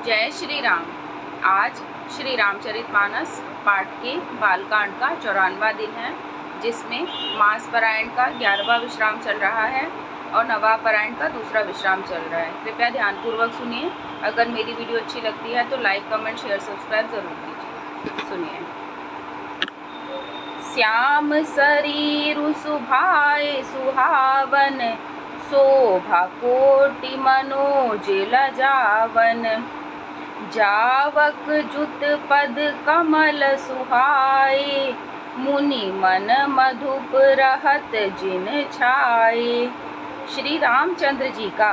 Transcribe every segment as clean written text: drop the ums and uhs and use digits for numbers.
जय श्री राम। आज श्री रामचरितमानस पाठ के बालकांड का 94वां दिन है, जिसमें मास पारायण का 11वां विश्राम चल रहा है और नवाह पारायण का दूसरा विश्राम चल रहा है। कृपया ध्यानपूर्वक सुनिए। अगर मेरी वीडियो अच्छी लगती है तो लाइक, कमेंट, शेयर, सब्सक्राइब जरूर कीजिए। सुनिए। श्याम शरीरु सुभाए सुहावन, शोभा कोटि मनोज लजावन। जावक जुत पद कमल सुहाए, मुनि मन मधुप रहत जिन छाए। श्री रामचंद्र जी का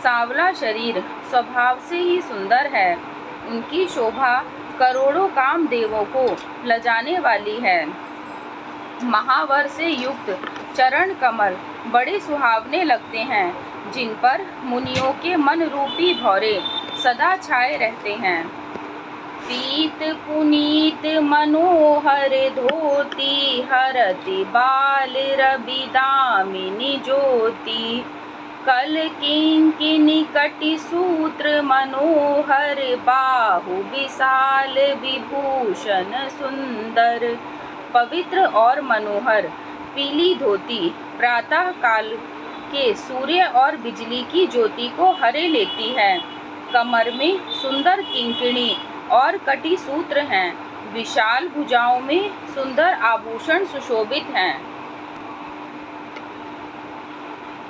सांवला शरीर स्वभाव से ही सुंदर है। उनकी शोभा करोड़ों कामदेवों को लजाने वाली है। महावर से युक्त चरण कमल बड़े सुहावने लगते हैं, जिन पर मुनियों के मन रूपी भौरे सदा छाए रहते हैं। पीत पुनीत मनोहर धोती, हरति बाल रवि दामिनी ज्योति। कल किंकिनी कटि सूत्र मनोहर, बाहु विशाल विभूषण सुंदर। पवित्र और मनोहर पीली धोती प्रातः काल के सूर्य और बिजली की ज्योति को हरे लेती है। कमर में सुंदर किंकिणी और कटी सूत्र हैं। विशाल भुजाओं में सुंदर आभूषण सुशोभित हैं।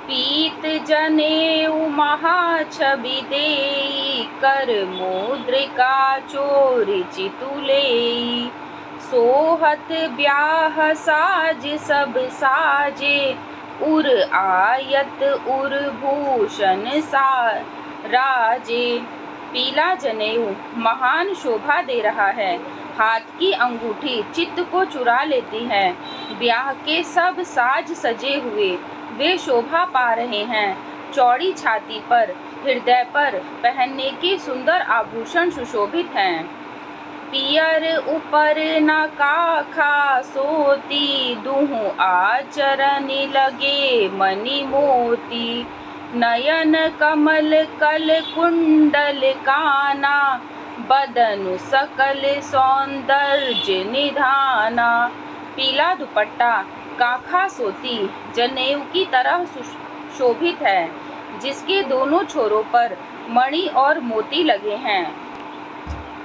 पीत जनेऊ महाछवि देई, कर मुद्रिका चोरी चितुलेई। सोहत ब्याह साज सब साजे, उर आयत उर भूषण सा राजे। पीला जनेऊ महान शोभा दे रहा है। हाथ की अंगूठी चित्त को चुरा लेती है। ब्याह के सब साज सजे हुए वे शोभा पा रहे हैं। चौड़ी छाती पर, हृदय पर पहनने के सुंदर आभूषण सुशोभित हैं। पियर ऊपर न काखा सोती, दुहु आचरण लगे मणि मोती। नयन कमल कल कुंडल काना, बदनु सकल सौंदर्य निधाना। पीला दुपट्टा काखा सोती जनेऊ की तरह शोभित है, जिसके दोनों छोरों पर मणि और मोती लगे हैं।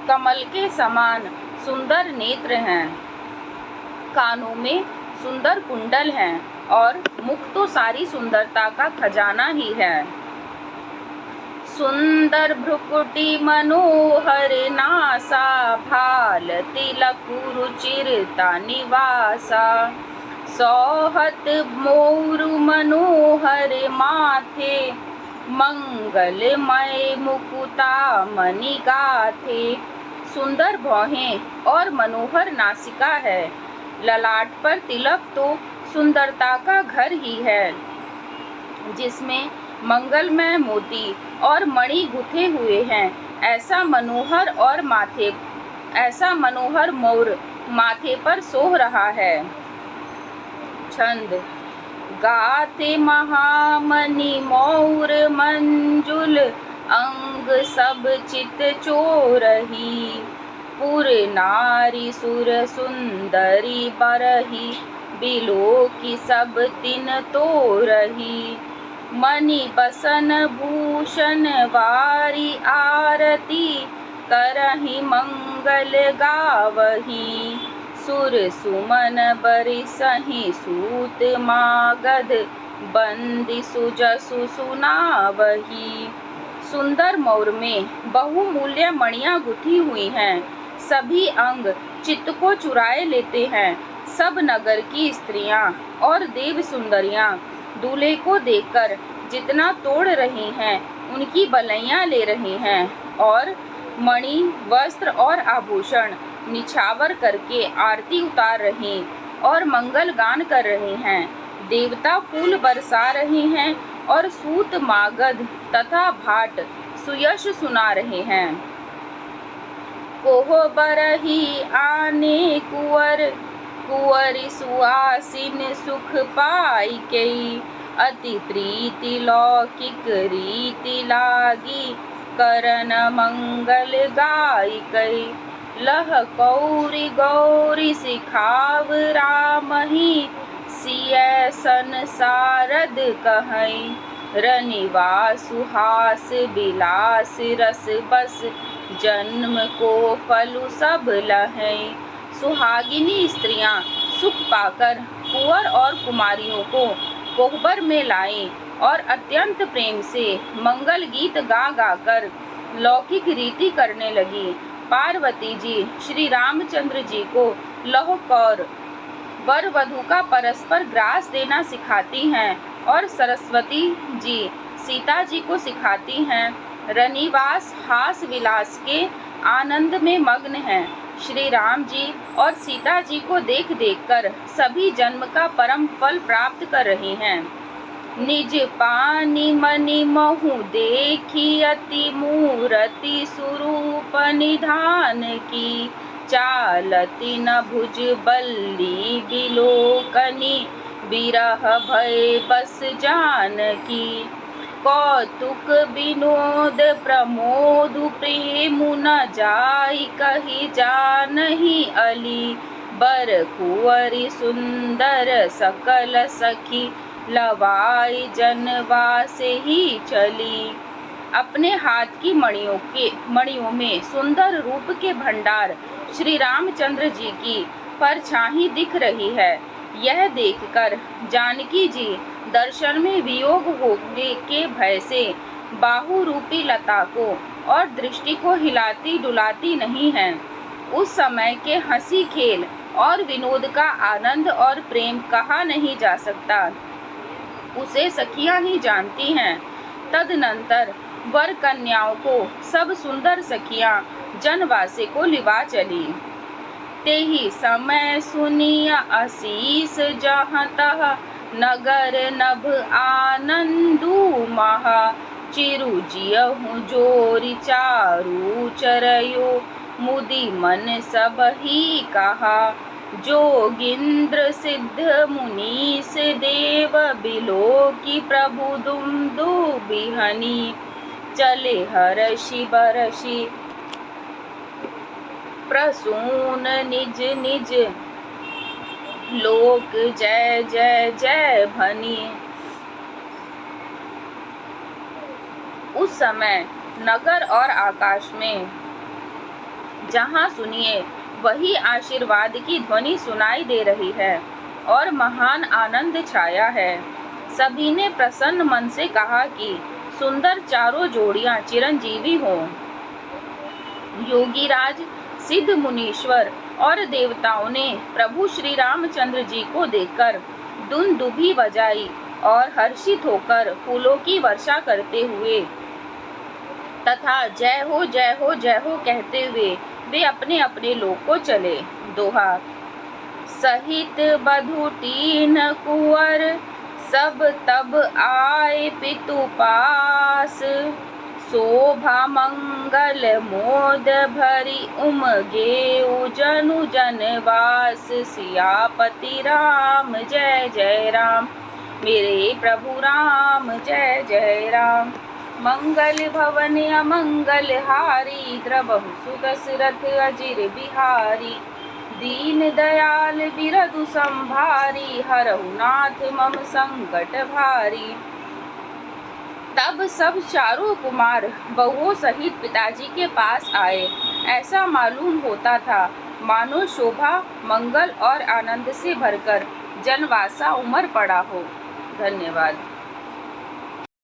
कमल के समान सुंदर नेत्र हैं। कानों में सुंदर कुंडल हैं और मुख तो सारी सुंदरता का खजाना ही है। सुंदर भ्रुकुटी मनोहर नासा, भाल तिलक रुचिरता निवासा। सोहत मोरु मनोहर माथे, मंगलमय मुकुता मणि गाथे। सुंदर भौहें और मनोहर नासिका है। ललाट पर तिलक तो सुंदरता का घर ही है, जिसमें मंगलमय मोती और मणि गुथे हुए हैं। ऐसा मनोहर मोर माथे पर सोह रहा है। छंद। गाथे महामणि मौर मंजुल, अंग सब चित चोरही। पुर नारी सुर सुंदरी बरही, बिलो की सब तिन तोरही। मणि बसन भूषण वारी आरती, करही मंगल गावही। सुर सुमन बरिसहि सूत मागध, बंदी सुजसु सुनावही। सुंदर मौर में बहुमूल्य मणियां गुथी हुई हैं। सभी अंग चित्त को चुराए लेते हैं। सब नगर की स्त्रियां और देव सुंदरियां दूल्हे को देखकर जितना तोड़ रही हैं, उनकी बलैयां ले रही हैं और मणि, वस्त्र और आभूषण निछावर करके आरती उतार रही और मंगल गान कर रही हैं। देवता फूल बरसा रहे हैं और सूत मागध तथा भाट सुयश सुना रहे हैं। कोह बरही आने कुंवर, कुंवरी सुआसिन सुख पाई कई। अति प्रीति लौकिक रीति लागी, करन मंगल गाई कई। लह कौरी गौरी सिखाव रामहि, सिय संसारद कहई। रनिवा सुहास बिलास रस बस, जन्म को फलु सब लहै। सुहागिनी स्त्रियां सुख पाकर कुंवर और कुमारियों को कोहबर में लाएं और अत्यंत प्रेम से मंगल गीत गा गा कर लौकिक रीति करने लगी। पार्वती जी श्री रामचंद्र जी को लौह कौर वर वधू का परस्पर ग्रास देना सिखाती हैं और सरस्वती जी सीता जी को सिखाती हैं। रनिवास हास विलास के आनंद में मग्न हैं। श्री राम जी और सीता जी को देख देख कर सभी जन्म का परम फल प्राप्त कर रही हैं। निज पानी मनि महु देखी, अति मूरति स्वरूप निधान की। चालती न भुज बल्ली बिलोकनी, बिरह भय बस जानकी। कौतुक विनोद प्रमोद प्रेम न जाई, कही जानहि अली। बर कुंवरी सुंदर सकल सखी, लवाई जनवा से ही चली। अपने हाथ की मणियों में सुंदर रूप के भंडार श्री रामचंद्र जी की परछाई दिख रही है। यह देखकर जानकी जी दर्शन में वियोग होने के भय से बाहु रूपी लता को और दृष्टि को हिलाती डुलाती नहीं हैं। उस समय के हंसी खेल और विनोद का आनंद और प्रेम कहा नहीं जा सकता, उसे सखियां ही जानती हैं। तदनंतर वर कन्याओं को सब सुंदर सखियां जनवासे को लिवा चली। तेहि समय सुनिय आशीष जहाँ तह, नगर नभ आनंदु महा। चिरु जियहु जोरी चारु चरयो, मुदि मन सब ही कहा। जोगिंद्र सिद्ध मुनीस देव, बिलोकी प्रभु दुन्दुभिहनि। चले हर्षि बरषि प्रसून निज निज, लोक जय जय जय भनी। उस समय नगर और आकाश में जहाँ सुनिए वही आशीर्वाद की ध्वनि सुनाई दे रही है और महान आनंद छाया है। सभी ने प्रसन्न मन से कहा कि सुंदर चारों जोड़ियां चिरंजीवी हों। योगीराज, सिद्ध मुनीश्वर और देवताओं ने प्रभु श्री रामचंद्र जी को देखकर दुंदुभी बजाई और हर्षित होकर फूलों की वर्षा करते हुए तथा जय हो जय हो जय हो कहते हुए वे अपने अपने लोक को चले। दोहा। सहित बधु तीन कुंवर, सब तब आए पितु पास। शोभा मंगल मोद भरी, उमगे जनु जनवास। सियापति राम जय जय राम, मेरे प्रभु राम जय जय राम। मंगल भवन अमंगल हारी, द्रवहु सुदशरथ अजिर बिहारी। दीन दयाल बिरधु संभारी, हरहु नाथ मम संकट भारी। तब सब चारों कुमार बहुओं सहित पिताजी के पास आए। ऐसा मालूम होता था मानो शोभा, मंगल और आनंद से भरकर जनवासा उमड़ पड़ा हो। धन्यवाद।